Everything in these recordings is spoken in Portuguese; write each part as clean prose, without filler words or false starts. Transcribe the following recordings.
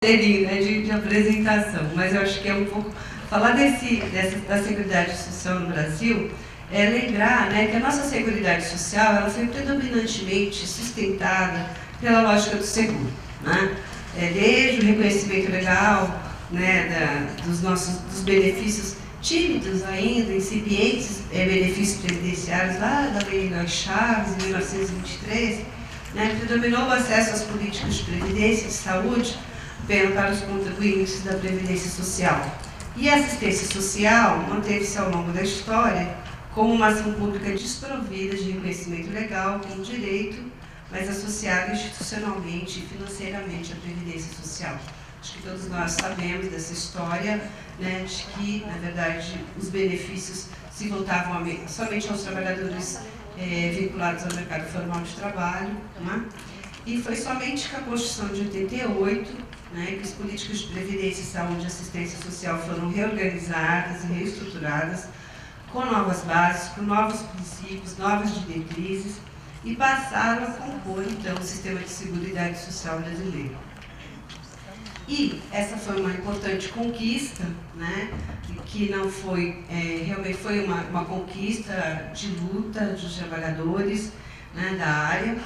De apresentação, mas eu acho que é um pouco falar da Seguridade Social no Brasil, é lembrar, né, que a nossa Seguridade Social ela foi predominantemente sustentada pela lógica do seguro, né? Desde o reconhecimento legal, né, dos benefícios tímidos ainda, incipientes benefícios previdenciários lá da Lei Chaves, em 1923, né, predominou o acesso às políticas de previdência e de saúde para os contribuintes da Previdência Social. E a assistência social manteve-se ao longo da história como uma ação pública desprovida de reconhecimento legal como direito, mas associada institucionalmente e financeiramente à Previdência Social. Acho que todos nós sabemos dessa história, né, de que, na verdade, os benefícios se voltavam somente aos trabalhadores vinculados ao mercado formal de trabalho, né? E foi somente com a Constituição de 88, né, que as políticas de previdência, saúde e assistência social foram reorganizadas e reestruturadas com novas bases, com novos princípios, novas diretrizes e passaram a compor, então, o sistema de seguridade social brasileiro. E essa foi uma importante conquista, né, que não foi, realmente foi uma conquista de luta dos trabalhadores, né, da área.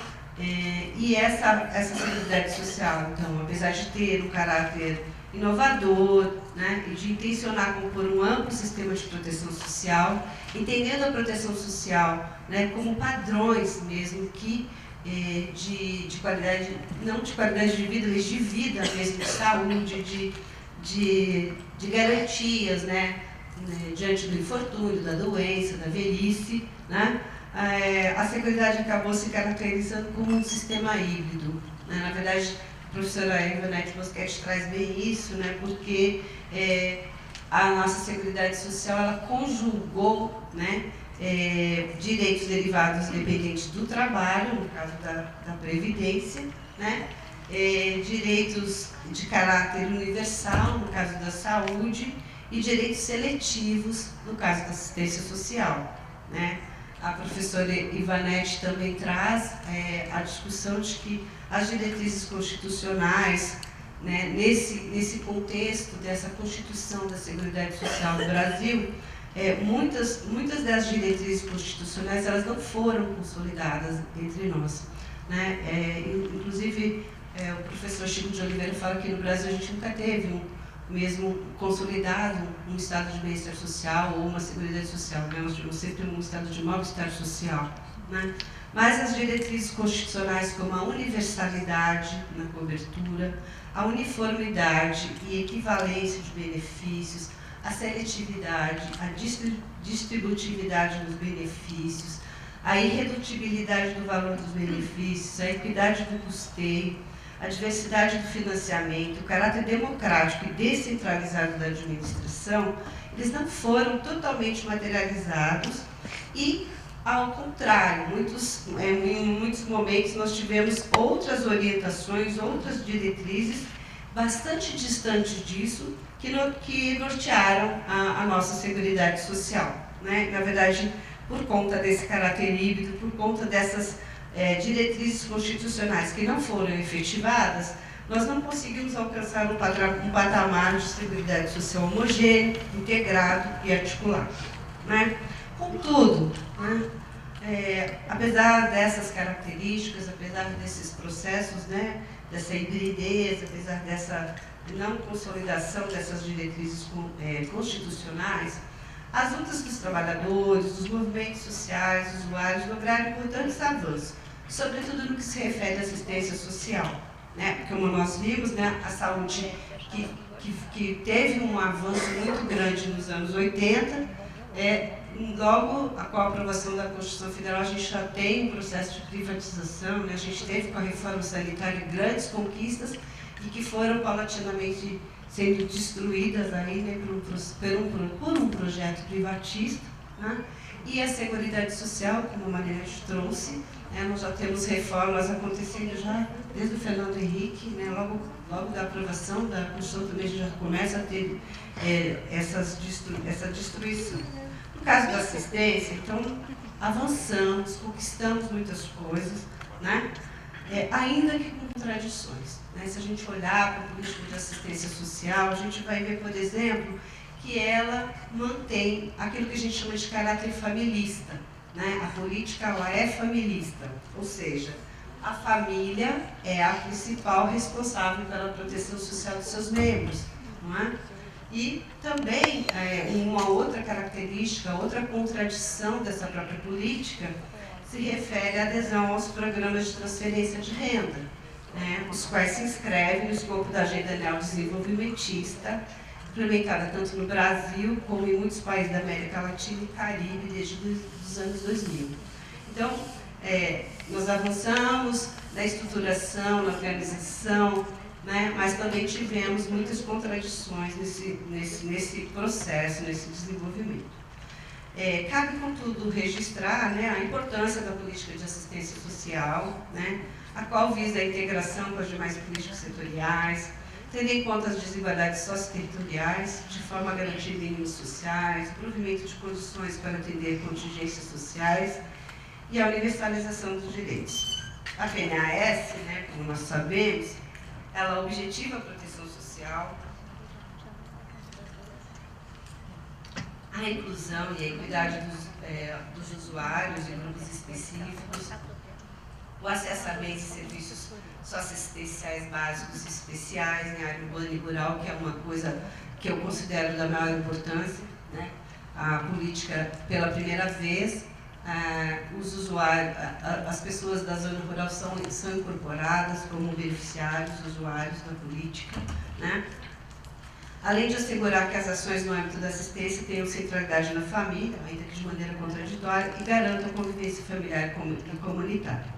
E essa Seguridade Social, então, apesar de ter um caráter inovador, né, e de intencionar compor um amplo sistema de proteção social, entendendo a proteção social, né, como padrões mesmo que de qualidade, não de qualidade de vida, mas de vida mesmo, de saúde, de garantias, né, diante do infortúnio, da doença, da velhice, né? A Seguridade acabou se caracterizando como um sistema híbrido, né? Na verdade, a professora Ivanete Boschetti traz bem isso, né? Porque a nossa Seguridade Social ela conjugou, né, direitos derivados dependentes do trabalho, no caso da Previdência, né? Direitos de caráter universal, no caso da saúde, e direitos seletivos, no caso da assistência social, né? A professora Ivanete também traz a discussão de que as diretrizes constitucionais, né, nesse contexto dessa Constituição da Seguridade Social do Brasil, muitas das diretrizes constitucionais elas não foram consolidadas entre nós, né? Inclusive, o professor Chico de Oliveira fala que no Brasil a gente nunca teve mesmo consolidado um estado de bem-estar social ou uma seguridade social, né? Nós tivemos sempre um estado de mal-estar social, né? Mas as diretrizes constitucionais como a universalidade na cobertura, a uniformidade e equivalência de benefícios, a seletividade, a distributividade dos benefícios, a irredutibilidade do valor dos benefícios, a equidade do custeio, a diversidade do financiamento, o caráter democrático e descentralizado da administração, eles não foram totalmente materializados e, ao contrário, em muitos momentos nós tivemos outras orientações, outras diretrizes bastante distantes disso que nortearam a nossa Seguridade Social, né? Na verdade, por conta desse caráter híbrido, por conta dessas diretrizes constitucionais que não foram efetivadas, nós não conseguimos alcançar um patamar de seguridade social homogêneo, integrado e articulado, né? Contudo, né, apesar dessas características, apesar desses processos, né, dessa hibridez, apesar dessa não consolidação dessas diretrizes constitucionais, as lutas dos trabalhadores, dos movimentos sociais, dos usuários, lograram importantes avanços, sobretudo no que se refere à assistência social, né? Como nós vimos, né, a saúde que teve um avanço muito grande nos anos 80, logo com a aprovação da Constituição Federal a gente já tem um processo de privatização, né? A gente teve com a reforma sanitária grandes conquistas e que foram paulatinamente sendo destruídas aí, né, por um projeto privatista, né? E a Seguridade Social, como a Mariana trouxe, nós já temos reformas acontecendo já desde o Fernando Henrique, né? Logo da aprovação da Constituição também a gente já começa a ter essa destruição. No caso da assistência, então, avançamos, conquistamos muitas coisas, né? ainda que com contradições. Né? Se a gente olhar para a política de assistência social, a gente vai ver, por exemplo, que ela mantém aquilo que a gente chama de caráter familista. Né? A política ela é familista, ou seja, a família é a principal responsável pela proteção social dos seus membros. Não é? E também, uma outra característica, outra contradição dessa própria política, se refere à adesão aos programas de transferência de renda, né, os quais se inscrevem no escopo da agenda neodesenvolvimentista, implementada tanto no Brasil como em muitos países da América Latina e Caribe desde os anos 2000. Então, nós avançamos na estruturação, na organização, né, mas também tivemos muitas contradições nesse processo, nesse desenvolvimento. Cabe, contudo, registrar, né, a importância da política de assistência social, né, a qual visa a integração com as demais políticas setoriais, tendo em conta as desigualdades socioterritoriais, de forma a garantir mínimos sociais, o provimento de condições para atender contingências sociais e a universalização dos direitos. A PNAS, né, como nós sabemos, ela objetiva a proteção social, a inclusão e a equidade dos usuários e grupos específicos, o acesso a bens e serviços socioassistenciais básicos e especiais em área urbana e rural, que é uma coisa que eu considero da maior importância. Né? A política, pela primeira vez, os usuários, as pessoas da zona rural são incorporadas como beneficiários, usuários da política. Né? Além de assegurar que as ações no âmbito da assistência tenham centralidade na família, ainda que de maneira contraditória, e garantam a convivência familiar e comunitária.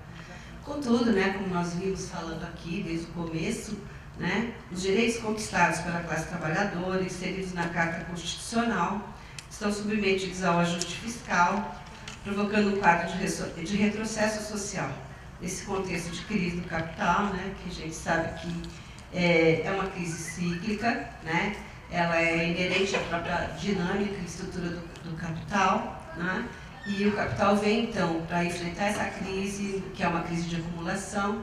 Contudo, né, como nós vimos falando aqui desde o começo, né, os direitos conquistados pela classe trabalhadora, inseridos na Carta Constitucional, estão submetidos ao ajuste fiscal, provocando um quadro de retrocesso social. Nesse contexto de crise do capital, né, que a gente sabe que é uma crise cíclica, né? Ela é inerente à própria dinâmica e estrutura do capital, né? E o capital vem, então, para enfrentar essa crise, que é uma crise de acumulação,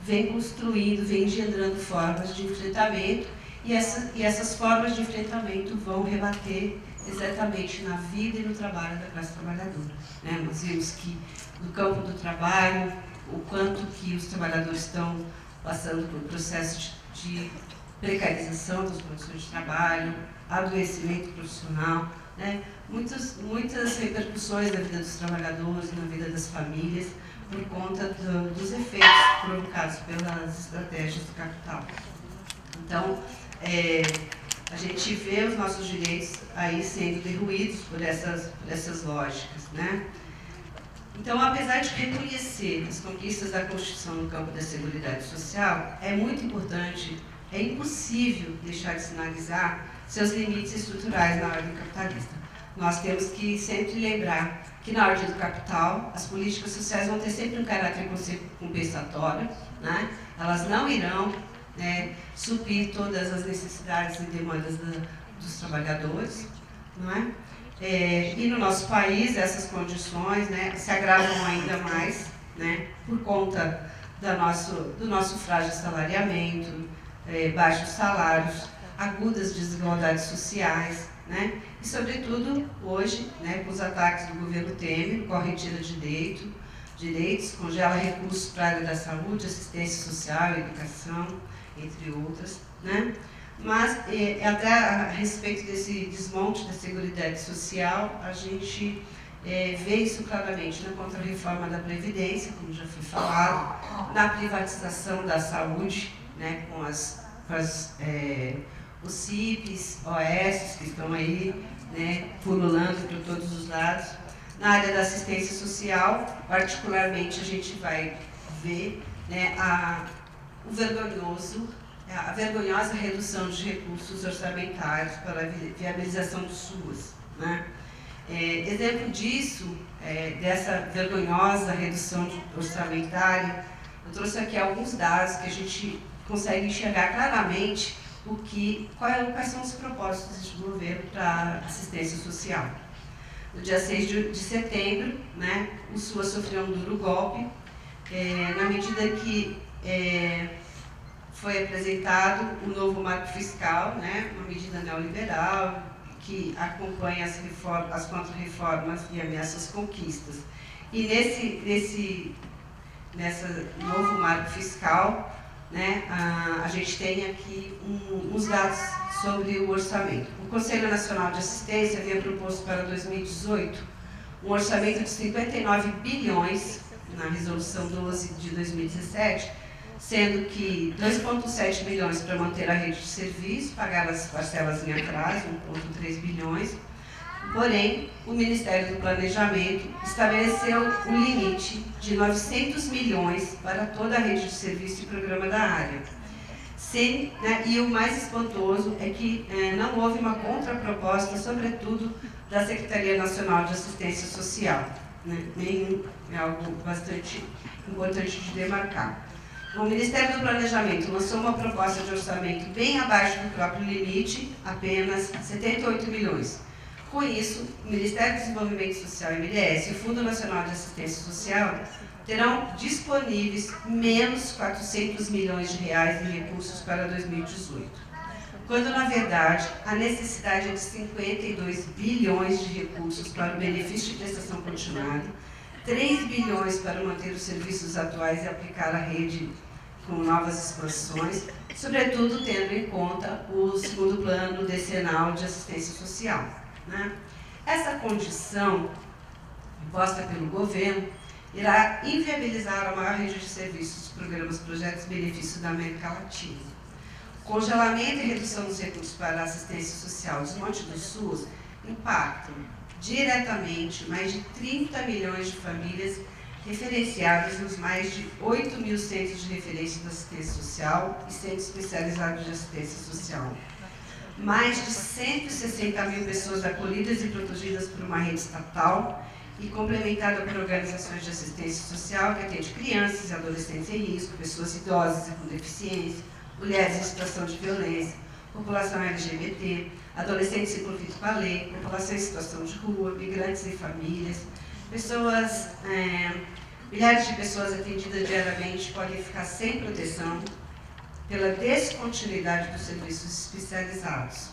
vem construindo, vem engendrando formas de enfrentamento, e essas formas de enfrentamento vão rebater exatamente na vida e no trabalho da classe trabalhadora. Né? Nós vimos que no campo do trabalho, o quanto que os trabalhadores estão passando por um processo de precarização das condições de trabalho, adoecimento profissional, né? Muitas repercussões na vida dos trabalhadores, na vida das famílias, por conta dos efeitos provocados pelas estratégias do capital. Então, a gente vê os nossos direitos aí sendo derruídos por essas lógicas, né? Então, apesar de reconhecer as conquistas da Constituição no campo da Seguridade Social, é muito importante, é impossível deixar de sinalizar seus limites estruturais na ordem capitalista. Nós temos que sempre lembrar que na ordem do capital, as políticas sociais vão ter sempre um caráter compensatório, né? Elas não irão, né, suprir todas as necessidades e demandas dos trabalhadores, não é? E no nosso país, essas condições, né, se agravam ainda mais, né, por conta do nosso frágil salariamento, baixos salários, agudas desigualdades sociais, né, e, sobretudo, hoje, né, com os ataques do governo Temer, com a retira de direitos, congela recursos para a área da saúde, assistência social, educação, entre outras, né? Mas, até a respeito desse desmonte da Seguridade Social, a gente vê isso claramente na Contra-Reforma da Previdência, como já foi falado, na privatização da saúde, né, com os CIPs, OS, que estão aí, né, pululando por todos os lados. Na área da assistência social, particularmente, a gente vai ver, né, a vergonhosa redução de recursos orçamentários para a viabilização do SUAS. Né? Exemplo disso, dessa vergonhosa redução orçamentária, eu trouxe aqui alguns dados que a gente consegue enxergar claramente quais são os propósitos deste governo para a assistência social. No dia 6 de setembro, né, o SUAS sofreu um duro golpe, na medida que foi apresentado o novo marco fiscal, né, uma medida neoliberal que acompanha as contra-reformas e ameaça as conquistas. E nesse novo marco fiscal, né, a gente tem aqui uns dados sobre o orçamento. O Conselho Nacional de Assistência havia proposto para 2018 um orçamento de 59 bilhões na Resolução 12 de 2017, sendo que 2,7 bilhões para manter a rede de serviço, pagar as parcelas em atraso, 1,3 bilhões. Porém, o Ministério do Planejamento estabeleceu um limite de 900 milhões para toda a rede de serviço e programa da área. E o mais espantoso é que não houve uma contraproposta, sobretudo da Secretaria Nacional de Assistência Social. É algo bastante importante de demarcar. O Ministério do Planejamento lançou uma proposta de orçamento bem abaixo do próprio limite, apenas 78 milhões. Com isso, o Ministério do Desenvolvimento Social, MDS, e o Fundo Nacional de Assistência Social terão disponíveis menos 400 milhões de reais em recursos para 2018, quando, na verdade, a necessidade é de 52 bilhões de recursos para o benefício de prestação continuada, 3 bilhões para manter os serviços atuais e aplicar a rede com novas expansões, sobretudo tendo em conta o segundo plano decenal de assistência social. Essa condição, imposta pelo governo, irá inviabilizar a maior rede de serviços, programas, projetos e benefícios da América Latina. Congelamento e redução dos recursos para a assistência social desmonte do SUS impactam diretamente mais de 30 milhões de famílias referenciadas nos mais de 8 mil centros de referência da assistência social e centros especializados de assistência social. Mais de 160 mil pessoas acolhidas e protegidas por uma rede estatal e complementada por organizações de assistência social que atende crianças e adolescentes em risco, pessoas idosas e com deficiência, mulheres em situação de violência, população LGBT, adolescentes envolvidos com a lei, população em situação de rua, migrantes e famílias, milhares de pessoas atendidas diariamente podem ficar sem proteção pela descontinuidade dos serviços especializados.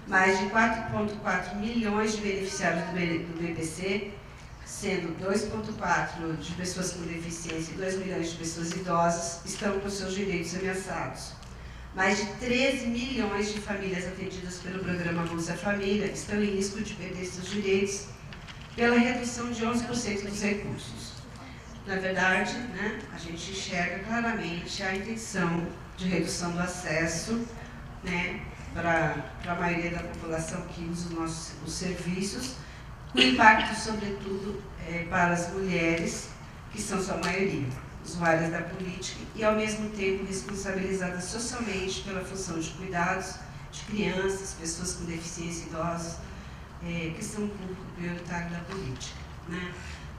Mais de 4,4 milhões de beneficiários do BPC, sendo 2,4 de pessoas com deficiência e 2 milhões de pessoas idosas, estão com seus direitos ameaçados. Mais de 13 milhões de famílias atendidas pelo programa Bolsa Família estão em risco de perder seus direitos pela redução de 11% dos recursos. Na verdade, a gente enxerga claramente a intenção de redução do acesso para a maioria da população que usa os serviços, com impacto, sobretudo, para as mulheres, que são sua maioria, usuárias da política, e, ao mesmo tempo, responsabilizadas socialmente pela função de cuidados de crianças, pessoas com deficiência, idosos, que são um público prioritário da política.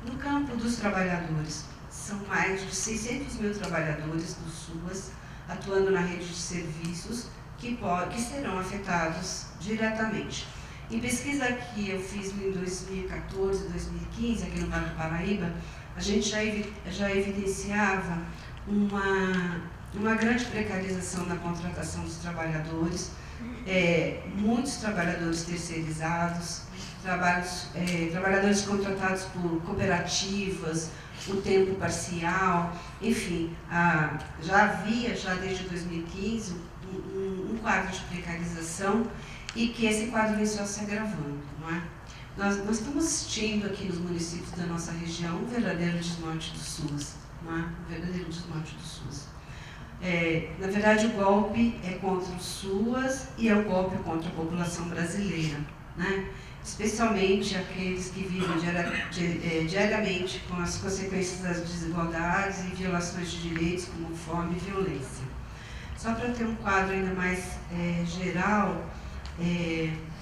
No campo dos trabalhadores, são mais de 600 mil trabalhadores do SUAS atuando na rede de serviços que serão afetados diretamente. Em pesquisa que eu fiz em 2014 e 2015, aqui no Vale do Paraíba, a gente já evidenciava uma grande precarização na contratação dos trabalhadores, muitos trabalhadores terceirizados, trabalhadores contratados por cooperativas, o tempo parcial, enfim, já havia, desde 2015, um quadro de precarização e que esse quadro vem só se agravando, não é? Nós estamos assistindo aqui nos municípios da nossa região um verdadeiro desmonte do SUS, não é? Um verdadeiro desmonte do SUS. Na verdade, o golpe é contra o SUAS e é um golpe contra a população brasileira, né? Especialmente aqueles que vivem diariamente com as consequências das desigualdades e violações de direitos, como fome e violência. Só para ter um quadro ainda mais geral,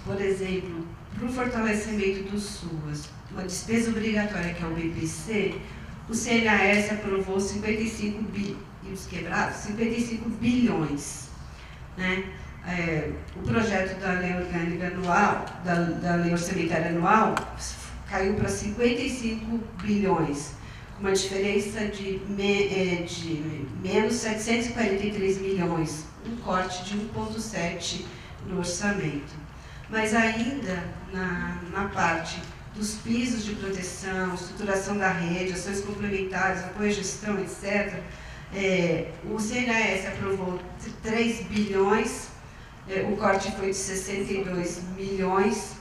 por exemplo, para o fortalecimento do SUAS, uma despesa obrigatória que é o BPC, o CNAS aprovou 55 bilhões, né? O projeto da lei orgânica anual, da lei orçamentária anual, caiu para 55 bilhões, uma diferença de menos 743 milhões, um corte de 1,7 no orçamento. Mas ainda na parte dos pisos de proteção, estruturação da rede, ações complementares, apoio à gestão, etc., o CNAS aprovou 3 bilhões, o corte foi de 62 milhões,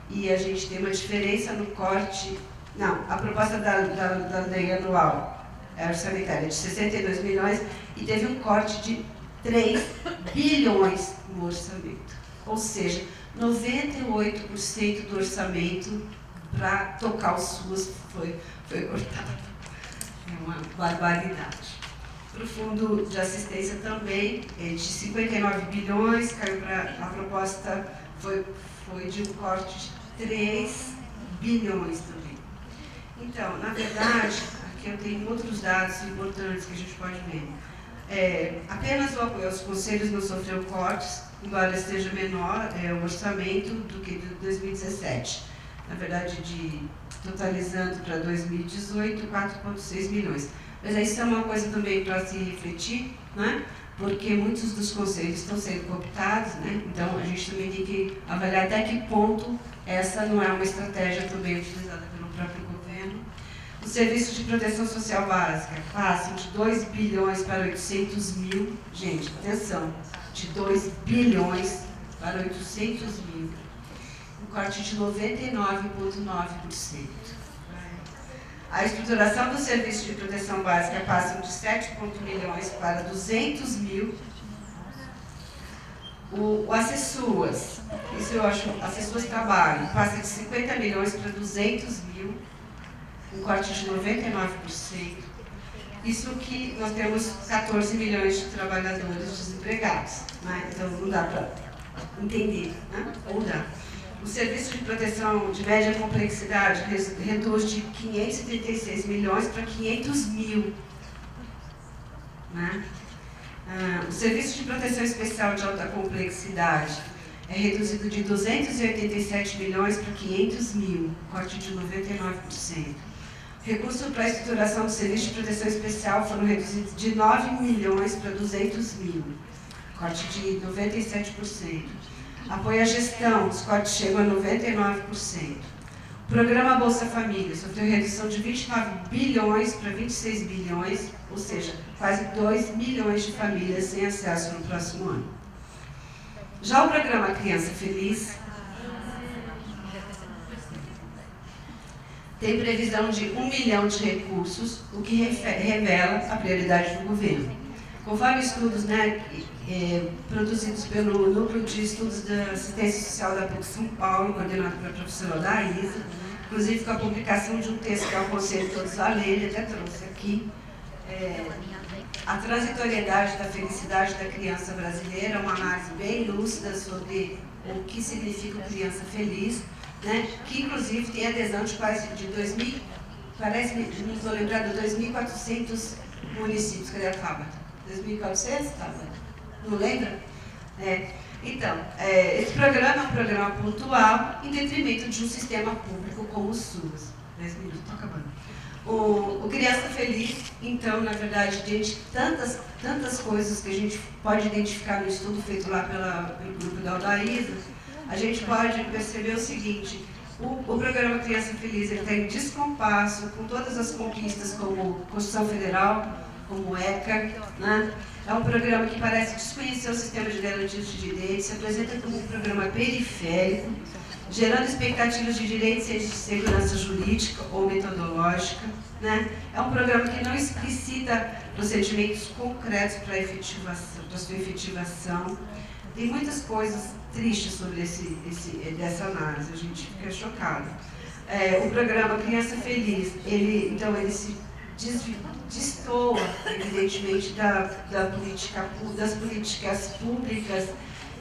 e a gente tem uma diferença no corte. Não, a proposta da lei anual orçamentária de 62 milhões e teve um corte de 3 bilhões no orçamento. Ou seja, 98% do orçamento para tocar o SUS foi cortado. É uma barbaridade. Para o Fundo de Assistência também, de 59 bilhões, caiu para a proposta, foi de um corte de 3 bilhões também. Então, na verdade, aqui eu tenho outros dados importantes que a gente pode ver. Apenas o apoio aos conselhos não sofreu cortes, embora esteja menor o orçamento do que de 2017. Na verdade, totalizando para 2018, 4,6 milhões. Mas isso é uma coisa também para se refletir, né? Porque muitos dos conselhos estão sendo cooptados, né? Então a gente também tem que avaliar até que ponto essa não é uma estratégia também utilizada pelo próprio governo. Os serviços de proteção social básica passam de 2 bilhões para 800 mil. Gente, atenção, de 2 bilhões para 800 mil. Um corte de 99,9%. A estruturação dos serviços de proteção básica passa de 7 milhões para 200 mil. O Acessuas, isso eu acho, Acessuas Trabalho, passa de 50 milhões para 200 mil, um corte de 99%. Isso que nós temos 14 milhões de trabalhadores desempregados, né? Então não dá para entender, né? Ou dá. O serviço de proteção de média complexidade reduz de 536 milhões para 500 mil. Né? O serviço de proteção especial de alta complexidade é reduzido de 287 milhões para 500 mil, corte de 99%. Recursos para a estruturação do serviço de proteção especial foram reduzidos de 9 milhões para 200 mil, corte de 97%. Apoio à gestão, os cortes chegam a 99%. O programa Bolsa Família sofreu redução de 29 bilhões para 26 bilhões, ou seja, quase 2 milhões de famílias sem acesso no próximo ano. Já o programa Criança Feliz tem previsão de 1 milhão de recursos, o que revela a prioridade do governo. Conforme estudos, né, produzidos pelo Núcleo de Estudos da Assistência Social da PUC São Paulo, coordenado pela professora Daísa, inclusive com a publicação de um texto que é o Conselho Todos a Ler, ele até trouxe aqui, a transitoriedade da felicidade da criança brasileira, uma análise bem lúcida sobre o que significa criança feliz, né, que inclusive tem adesão de quase de 2.000, parece, não estou lembrando, 2.400 municípios. Cadê a Tabata? 2.400? Não lembra? Então, esse programa é um programa pontual em detrimento de um sistema público como o SUS. 10 minutos, estou acabando. O Criança Feliz, então, na verdade, diante de tantas coisas que a gente pode identificar no estudo feito lá pelo grupo da Aldaísa, a gente pode perceber o seguinte: o programa Criança Feliz está em descompasso com todas as conquistas como Constituição Federal, como ECA, né? É um programa que parece desconhecer o sistema de garantias de direitos, se apresenta como um programa periférico, gerando expectativas de direitos sem segurança jurídica ou metodológica. Né? É um programa que não explicita procedimentos concretos para sua efetivação. Tem muitas coisas tristes sobre dessa análise, a gente fica chocado. O programa Criança Feliz, ele se destoa, evidentemente, das políticas públicas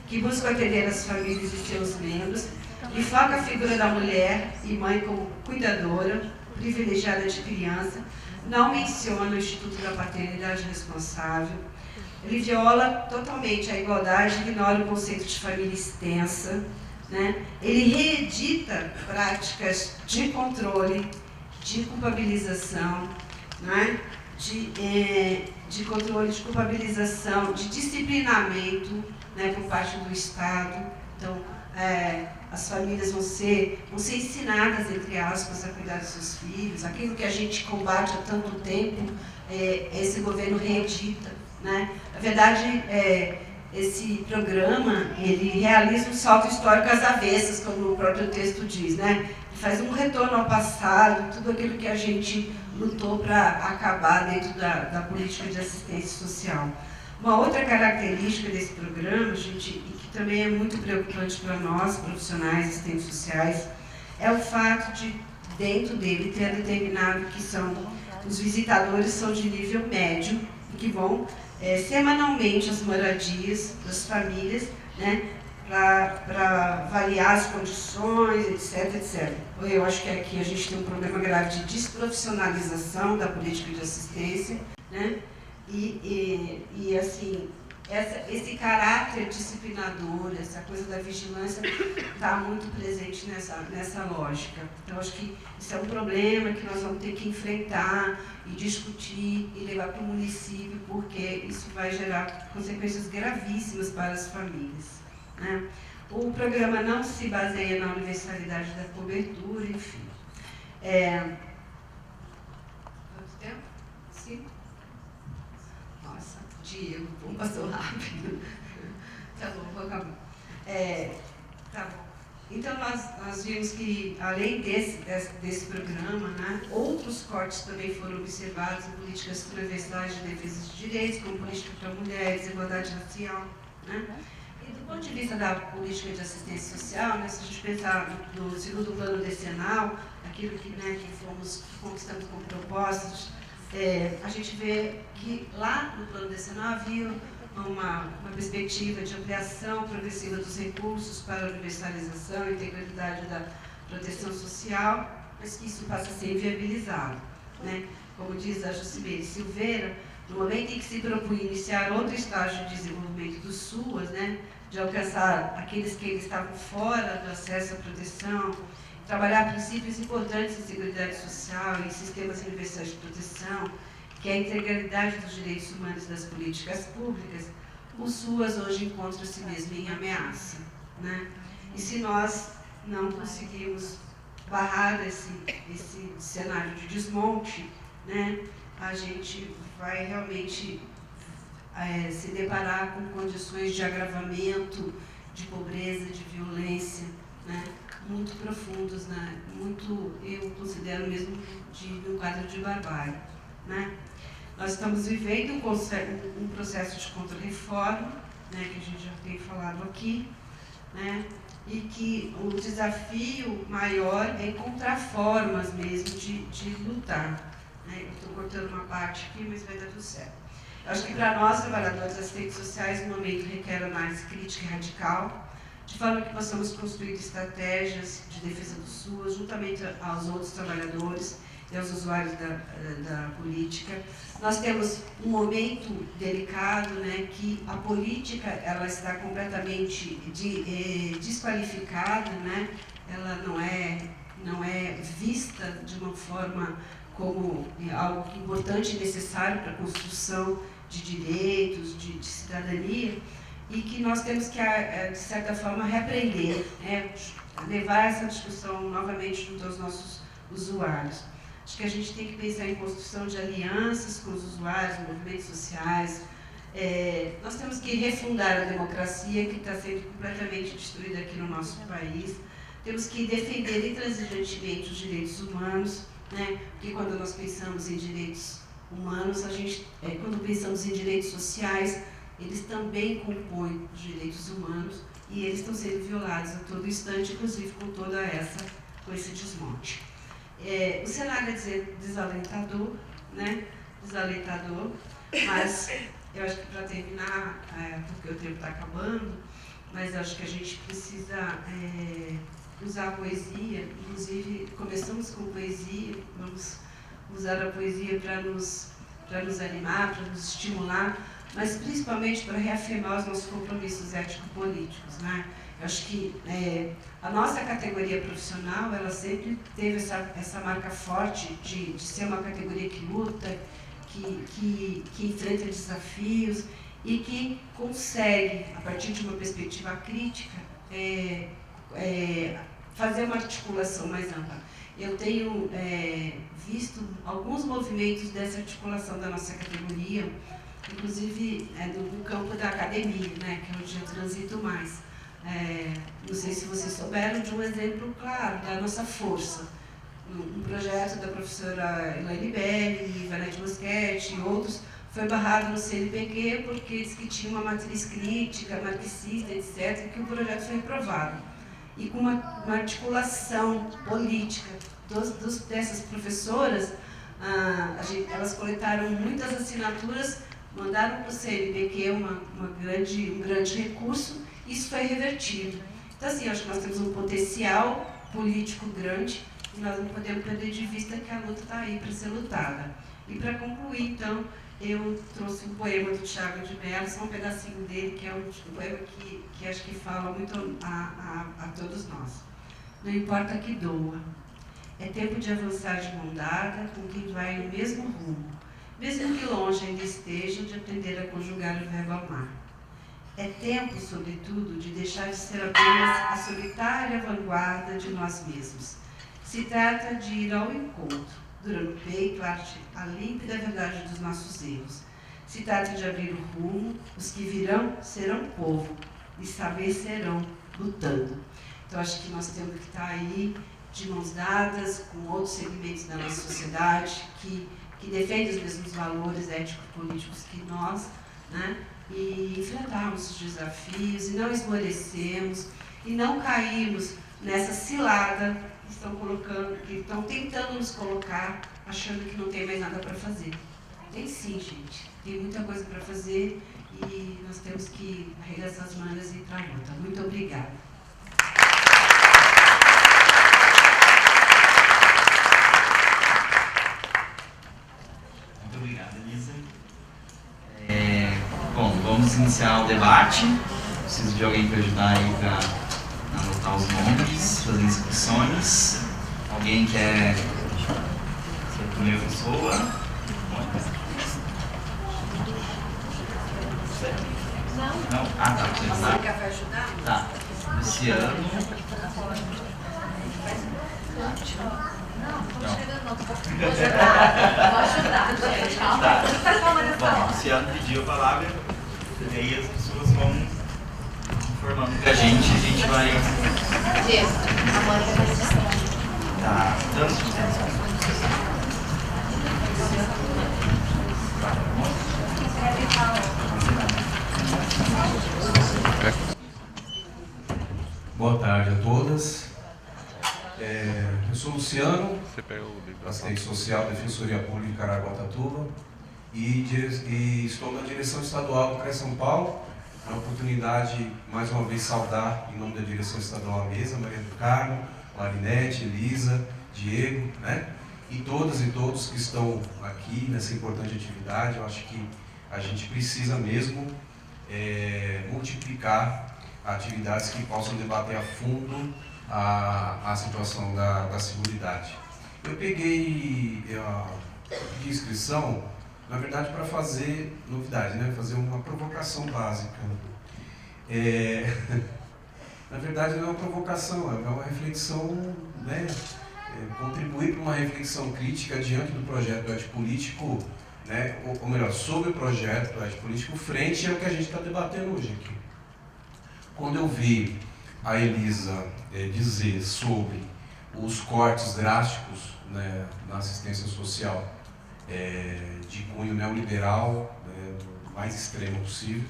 que buscam atender as famílias e seus membros, e foca a figura da mulher e mãe como cuidadora, privilegiada de criança, não menciona o Instituto da Paternidade Responsável, ele viola totalmente a igualdade, ignora o conceito de família extensa, né? Ele reedita práticas de controle, de culpabilização, né? De controle de culpabilização, de disciplinamento, né, por parte do Estado. Então, as famílias vão ser ensinadas, entre aspas, a cuidar dos seus filhos. Aquilo que a gente combate há tanto tempo, esse governo reedita, né? Na verdade, esse programa, ele realiza um salto histórico às avessas, como o próprio texto diz, né? Faz um retorno ao passado, tudo aquilo que a gente lutou para acabar dentro da política de assistência social. Uma outra característica desse programa, gente, e que também é muito preocupante para nós, profissionais assistentes sociais, é o fato de, dentro dele, ter determinado que os visitadores são de nível médio, e que vão semanalmente às moradias das famílias, né, para avaliar as condições, etc, etc. Eu acho que aqui a gente tem um problema grave de desprofissionalização da política de assistência, né? E assim, esse caráter disciplinador, essa coisa da vigilância está muito presente nessa lógica. Então, acho que isso é um problema que nós vamos ter que enfrentar e discutir e levar para o município, porque isso vai gerar consequências gravíssimas para as famílias, né? O programa não se baseia na universalidade da cobertura, enfim. Quanto tempo? 5? Nossa, Diego, passou rápido. Tá bom, vou acabar. Tá bom. Então, nós vimos que, além desse programa, né, outros cortes também foram observados em políticas transversais de defesa de direitos, como política para mulheres, igualdade racial, né? Do ponto de vista da política de assistência social, né, se a gente pensar no segundo plano decenal, aquilo que fomos conquistando como propostas, a gente vê que lá no plano decenal havia uma perspectiva de ampliação progressiva dos recursos para a universalização e integralidade da proteção social, mas que isso passa a ser inviabilizado, né? Como diz a Jucimere Silveira, no momento em que se propunha iniciar outro estágio de desenvolvimento do SUAS, né, de alcançar aqueles que estavam fora do acesso à proteção, trabalhar princípios importantes em seguridade social e sistemas universais de proteção, que é a integralidade dos direitos humanos das políticas públicas, o SUAS hoje encontra-se mesmo em ameaça, né? E se nós não conseguirmos barrar esse cenário de desmonte, né, a gente vai realmente se deparar com condições de agravamento, de pobreza, de violência, né, muito profundos, né, eu considero mesmo de um quadro de barbárie, né. Nós estamos vivendo um processo de contra-reforma, né, que a gente já tem falado aqui, né, e que o desafio maior é encontrar formas mesmo de lutar. Eu estou cortando uma parte aqui, mas vai dar tudo certo. Eu acho que para nós, trabalhadores assistentes sociais, o momento requer análise crítica e radical, de forma que possamos construir estratégias de defesa do SUAS, juntamente aos outros trabalhadores e aos usuários da política. Nós temos um momento delicado, né, que a política ela está completamente desqualificada, né, ela não é vista de uma forma como algo importante e necessário para a construção de direitos, de cidadania, e que nós temos que, de certa forma, reaprender, né, levar essa discussão novamente junto aos nossos usuários. Acho que a gente tem que pensar em construção de alianças com os usuários, movimentos sociais. Nós temos que refundar a democracia, que está sendo completamente destruída aqui no nosso país. Temos que defender intransigentemente os direitos humanos, né? Porque quando nós pensamos em direitos humanos, quando pensamos em direitos sociais, eles também compõem os direitos humanos e eles estão sendo violados a todo instante, inclusive com esse desmonte. O cenário é desalentador, né? Desalentador, mas eu acho que para terminar, porque o tempo está acabando, mas eu acho que a gente precisa usar a poesia, inclusive começamos com poesia, vamos usar a poesia para nos animar, para nos estimular mas principalmente para reafirmar os nossos compromissos ético-políticos, né? Eu acho que a nossa categoria profissional, ela sempre teve essa marca forte de ser uma categoria que luta, que enfrenta desafios e que consegue, a partir de uma perspectiva crítica, fazer uma articulação mais ampla. Eu tenho visto alguns movimentos dessa articulação da nossa categoria, inclusive no campo da academia, né, que é onde eu transito mais. Não sei se vocês souberam de um exemplo claro da nossa força. Um projeto da professora Elaine Belli, Vanete Moschetti e outros, foi barrado no CNPq porque disse que tinha uma matriz crítica, marxista, etc., e que o projeto foi reprovado. E com uma articulação política dessas professoras, elas coletaram muitas assinaturas, mandaram para o CNPq um grande recurso, e isso foi revertido. Então, assim, acho que nós temos um potencial político grande, e nós não podemos perder de vista que a luta está aí para ser lutada. E para concluir, então, eu trouxe um poema do Tiago de Mello, só um pedacinho dele, que é um poema que acho que fala muito a todos nós. Não importa que doa, é tempo de avançar de mão dada com quem vai no mesmo rumo, mesmo que longe ainda estejam, de aprender a conjugar o verbo amar. É tempo, sobretudo, de deixar de ser apenas a solitária vanguarda de nós mesmos. Se trata de ir ao encontro, dura no peito a límpida verdade dos nossos erros. Se trata de abrir o rumo, os que virão serão povo, e saber serão lutando. Então, acho que nós temos que estar aí de mãos dadas com outros segmentos da nossa sociedade que defendem os mesmos valores ético-políticos que nós, né? E enfrentarmos os desafios, e não esmorecermos, e não cairmos nessa cilada que estão tentando nos colocar, achando que não tem mais nada para fazer. Tem sim, gente. Tem muita coisa para fazer e nós temos que arregaçar as mangas e ir para a luta. Muito obrigada. Muito obrigado, Elisa. Bom, vamos iniciar o debate. Preciso de alguém para ajudar aí para anotar os nomes, fazer inscrições. Alguém quer ser a primeira pessoa? Não? Ah, tá. Você quer ajudar? Tá. Luciano. Não, vou ajudar, gente. Tá. Bom, o Luciano pediu a palavra, e aí as pessoas vão informando pra gente, a gente vai... Tá, dando Boa tarde a todas. Eu sou Luciano, assistente social, Defensoria Pública de Caraguatatuba, e estou na direção estadual do CREA São Paulo. É uma oportunidade, mais uma vez, saudar, em nome da direção estadual, a mesa, Maria do Carmo, Marinete, Elisa, Diego, né? E todas e todos que estão aqui nessa importante atividade. Eu acho que a gente precisa mesmo multiplicar atividades que possam debater a fundo a situação da seguridade. Eu pedi inscrição, na verdade, para fazer novidade, né? Fazer uma provocação básica. Na verdade, não é uma provocação, é uma reflexão, né? Contribuir para uma reflexão crítica diante do projeto ético-político, né? Ou melhor, sobre o projeto ético-político frente ao que a gente está debatendo hoje aqui. Quando eu vi a Elisa dizer sobre os cortes drásticos, né, na assistência social de cunho neoliberal, do mais extremo possível,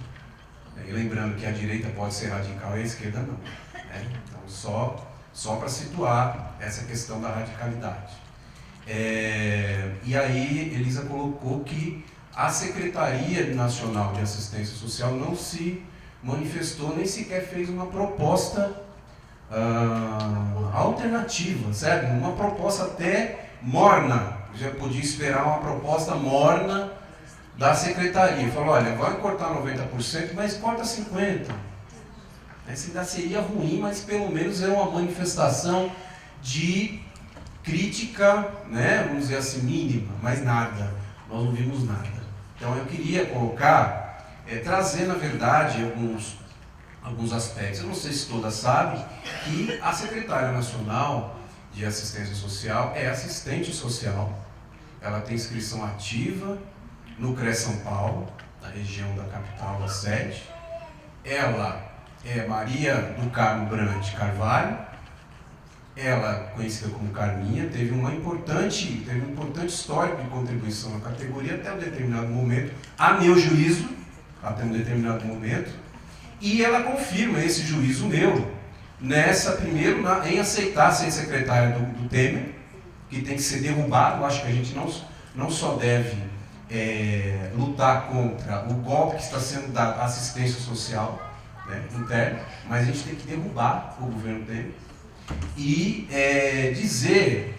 e lembrando que a direita pode ser radical e a esquerda não, né? Então, só para situar essa questão da radicalidade. E aí, Elisa colocou que a Secretaria Nacional de Assistência Social não se manifestou, nem sequer fez uma proposta alternativa, sabe? Uma proposta até morna. Já podia esperar uma proposta morna da secretaria. Falou, olha, vai cortar 90%, mas corta 50%. Essa ainda seria ruim, mas pelo menos é uma manifestação de crítica, né, vamos dizer assim, mínima, mas nada. Nós não vimos nada. Então eu queria colocar, trazer na verdade alguns aspectos. Eu não sei se todas sabem que a Secretária Nacional de Assistência Social é assistente social. Ela tem inscrição ativa no CRES São Paulo, na região da capital, da sede. Ela é Maria do Carmo Brant Carvalho. Ela, conhecida como Carminha, teve um importante histórico de contribuição na categoria até um determinado momento, a meu juízo, até um determinado momento, e ela confirma esse juízo meu, em aceitar ser secretária do Temer, que tem que ser derrubado. Eu acho que a gente não só deve lutar contra o golpe que está sendo dado à assistência social, né, interna, mas a gente tem que derrubar o governo Temer. E dizer,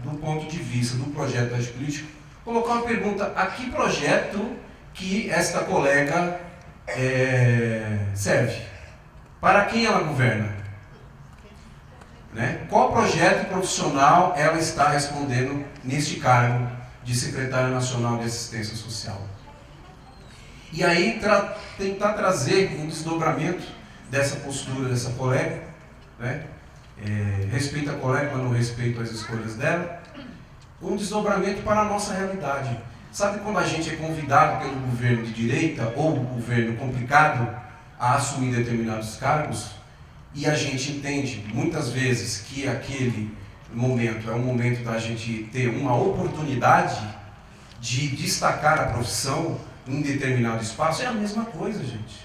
do ponto de vista do projeto da política, colocar uma pergunta: a que projeto que esta colega serve? Para quem ela governa? Né? Qual projeto profissional ela está respondendo neste cargo de Secretária Nacional de Assistência Social? E aí tentar trazer um desdobramento dessa postura dessa colega, né? Respeito a colega, mas não respeito as escolhas dela, um desdobramento para a nossa realidade. Sabe quando a gente é convidado pelo governo de direita ou governo complicado a assumir determinados cargos e a gente entende muitas vezes que aquele momento é um momento da gente ter uma oportunidade de destacar a profissão em determinado espaço? É a mesma coisa, gente.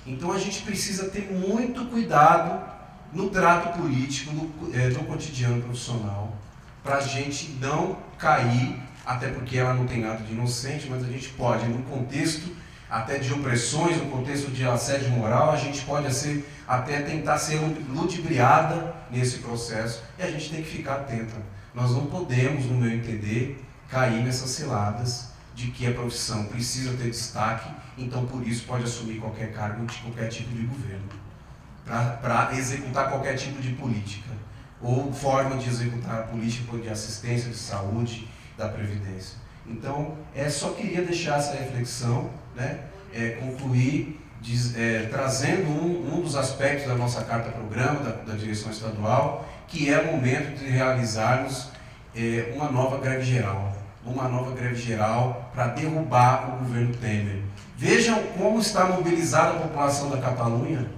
Então a gente precisa ter muito cuidado no trato político, no cotidiano profissional, para a gente não cair, até porque ela não tem nada de inocente, mas a gente pode, no contexto até de opressões, no contexto de assédio moral, a gente pode até tentar ser ludibriada nesse processo, e a gente tem que ficar atenta. Nós não podemos, no meu entender, cair nessas ciladas de que a profissão precisa ter destaque, então por isso pode assumir qualquer cargo de qualquer tipo de governo, para executar qualquer tipo de política, ou forma de executar a política de assistência, de saúde, da Previdência. Então, só queria deixar essa reflexão, né? Concluir trazendo um dos aspectos da nossa carta-programa, da direção estadual, que é o momento de realizarmos uma nova greve geral para derrubar o governo Temer. Vejam como está mobilizada a população da Catalunha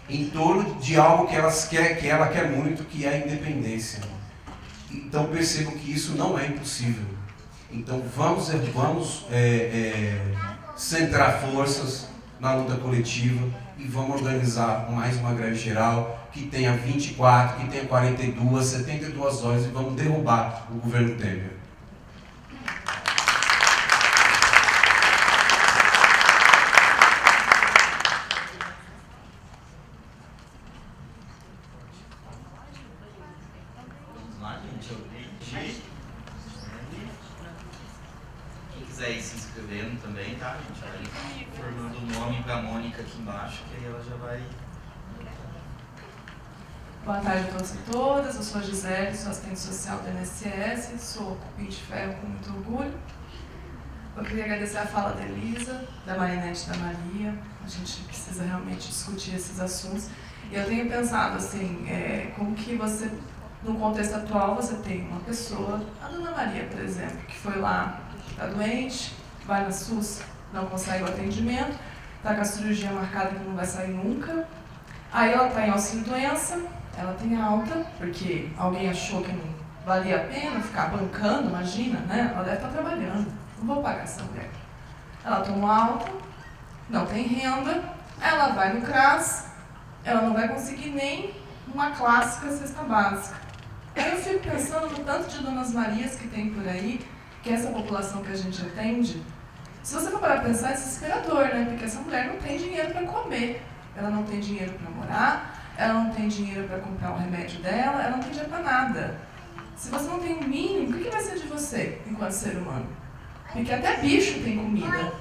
em torno de algo que ela quer muito, que é a independência. Então percebam que isso não é impossível. Então vamos centrar forças na luta coletiva e vamos organizar mais uma greve geral que tenha 24, que tenha 42, 72 horas, e vamos derrubar o governo Temer. Quem quiser ir se inscrevendo também, tá? A gente vai formando o nome para a Mônica aqui embaixo, que aí ela já vai... Boa tarde a todos e todas, eu sou a Gisele, sou assistente social do INSS, sou cupim de ferro com muito orgulho. Eu queria agradecer a fala da Elisa, da Marinete e da Maria. A gente precisa realmente discutir esses assuntos. E eu tenho pensado assim, como que você, no contexto atual, você tem uma pessoa, a Dona Maria, por exemplo, que foi lá, está doente, vai na SUS, não consegue o atendimento, está com a cirurgia marcada que não vai sair nunca. Aí ela está em auxílio-doença, ela tem alta, porque alguém achou que não valia a pena ficar bancando, imagina, né? Ela deve estar trabalhando, não vou pagar essa mulher. Ela tomou alta, não tem renda, ela vai no CRAS, ela não vai conseguir nem uma clássica cesta básica. Aí eu fico pensando no tanto de Donas Marias que tem por aí, que é essa população que a gente atende. Se você for parar para pensar, é desesperador, né? Porque essa mulher não tem dinheiro para comer, ela não tem dinheiro para morar, ela não tem dinheiro para comprar o remédio dela, ela não tem dinheiro para nada. Se você não tem o mínimo, o que vai ser de você enquanto ser humano? Porque até bicho tem comida.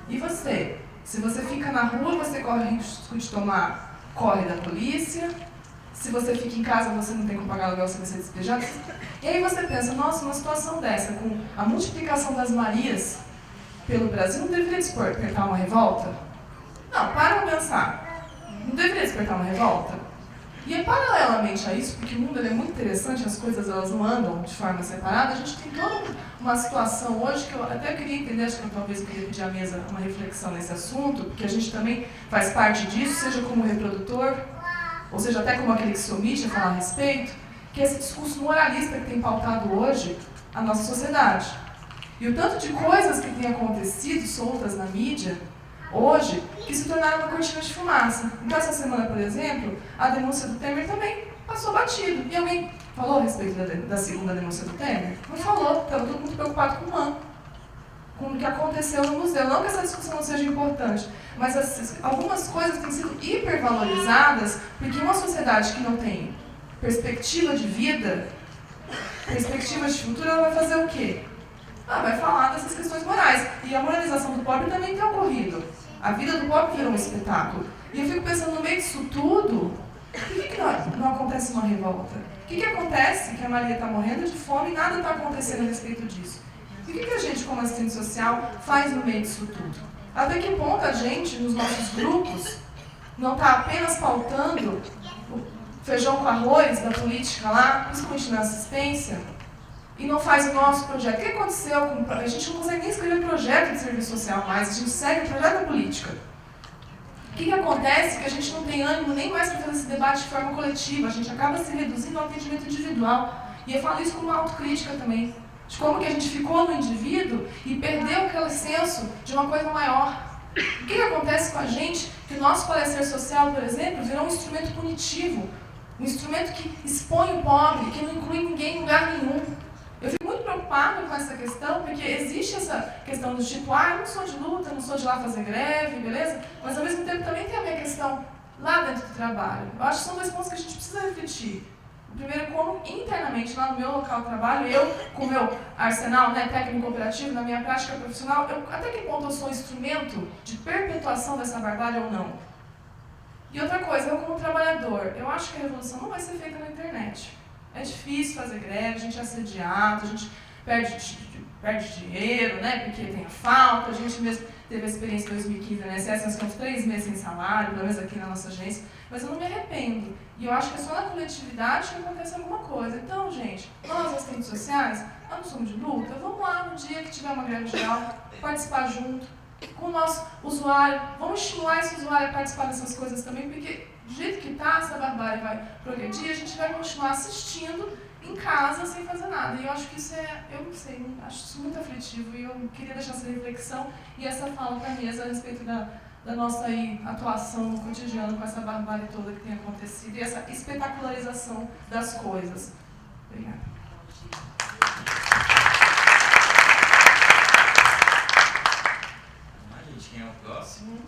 E você? Se você fica na rua, você corre risco de tomar corre da polícia. Se você fica em casa, você não tem como pagar aluguel, você vai ser despejado. E aí você pensa, nossa, uma situação dessa, com a multiplicação das Marias pelo Brasil, não deveria despertar uma revolta? Não, para pra pensar. Não deveria despertar uma revolta? E é paralelamente a isso, porque o mundo é muito interessante, as coisas elas não andam de forma separada, a gente tem toda uma situação hoje que eu até queria entender, acho que talvez eu queria pedir à mesa uma reflexão nesse assunto, porque a gente também faz parte disso, seja como reprodutor, ou seja, até como aquele que se omite a falar a respeito, que é esse discurso moralista que tem pautado hoje a nossa sociedade. E o tanto de coisas que têm acontecido soltas na mídia, hoje, que se tornaram uma cortina de fumaça. Então, essa semana, por exemplo, a denúncia do Temer também passou batido. E alguém falou a respeito da segunda denúncia do Temer? Não falou, estava todo mundo preocupado com o que aconteceu no museu. Não que essa discussão não seja importante, mas algumas coisas têm sido hipervalorizadas, porque uma sociedade que não tem perspectiva de vida, perspectiva de futuro, ela vai fazer o quê? Vai falar dessas questões morais. E a moralização do pobre também tem ocorrido. A vida do pobre virou um espetáculo. E eu fico pensando, no meio disso tudo, por que não acontece uma revolta? O que acontece que a Maria está morrendo de fome e nada está acontecendo a respeito disso? E o que a gente, como assistente social, faz no meio disso tudo? Até que ponto a gente, nos nossos grupos, não está apenas pautando o feijão com arroz da política lá, principalmente na assistência, e não faz o nosso projeto? O que aconteceu com... A gente não consegue nem escrever projeto de serviço social mais, a gente segue o projeto da política. O que acontece? Que a gente não tem ânimo nem mais para fazer esse debate de forma coletiva, a gente acaba se reduzindo ao atendimento individual. E eu falo isso como uma autocrítica também, de como que a gente ficou no indivíduo e perdeu aquele senso de uma coisa maior. O que acontece com a gente? Que o nosso parecer social, por exemplo, virou um instrumento punitivo, um instrumento que expõe o pobre, que não inclui ninguém em lugar nenhum. Eu fico muito preocupada com essa questão, porque existe essa questão do tipo, eu não sou de luta, não sou de lá fazer greve, beleza? Mas ao mesmo tempo também tem a minha questão lá dentro do trabalho. Eu acho que são dois pontos que a gente precisa refletir. O primeiro, como internamente, lá no meu local de trabalho, eu, com o meu arsenal, técnico operativo, na minha prática profissional, até que ponto eu sou um instrumento de perpetuação dessa barbárie ou não? E outra coisa, eu como trabalhador, eu acho que a revolução não vai ser feita na internet. É difícil fazer greve, a gente é assediado, a gente perde dinheiro, porque tem a falta. A gente mesmo teve a experiência em 2015 na INSS, nós ficamos 3 meses sem salário, pelo menos aqui na nossa agência, mas eu não me arrependo. E eu acho que é só na coletividade que acontece alguma coisa. Então, gente, nós, assistentes sociais, nós não somos de luta, vamos lá no dia que tiver uma greve geral, participar junto com o nosso usuário, vamos estimular esse usuário a participar dessas coisas também, porque do jeito que está, essa barbárie vai progredir, a gente vai continuar assistindo em casa sem fazer nada. E eu acho que isso eu não sei, acho isso muito aflitivo e eu queria deixar essa reflexão e essa fala para a mesa a respeito da nossa atuação no cotidiano com essa barbárie toda que tem acontecido e essa espetacularização das coisas. Obrigada. Vamos lá, gente. Quem é o próximo?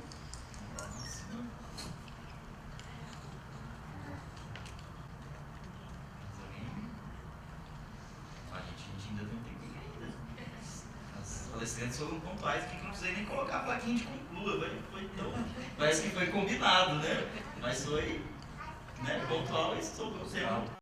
Palestrantes foram pontuais aqui que não precisei nem colocar a plaquinha de conclua, parece que foi combinado, né? Mas foi pontual e sobre o tema.